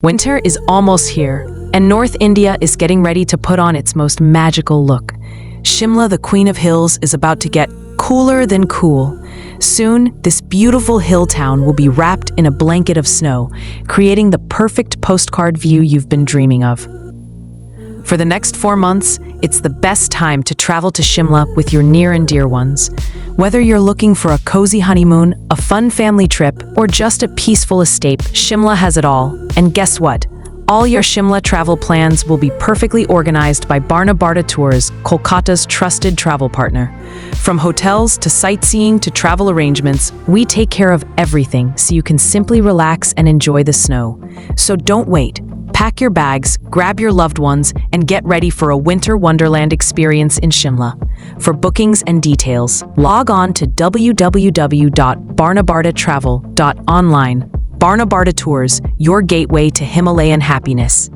Winter is almost here, and North India is getting ready to put on its most magical look. Shimla, the Queen of Hills, is about to get cooler than cool. Soon, this beautiful hill town will be wrapped in a blanket of snow, creating the perfect postcard view you've been dreaming of. For the next 4 months, it's the best time to travel to Shimla with your near and dear ones. Whether you're looking for a cozy honeymoon, a fun family trip, or just a peaceful escape, Shimla has it all. And guess what? All your Shimla travel plans will be perfectly organized by Barnabarta Tours, Kolkata's trusted travel partner. From hotels to sightseeing to travel arrangements, we take care of everything so you can simply relax and enjoy the snow. So don't wait. Pack your bags, grab your loved ones, and get ready for a winter wonderland experience in Shimla. For bookings and details, log on to www.barnabartatravel.online. Barnabarta Tours, your gateway to Himalayan happiness.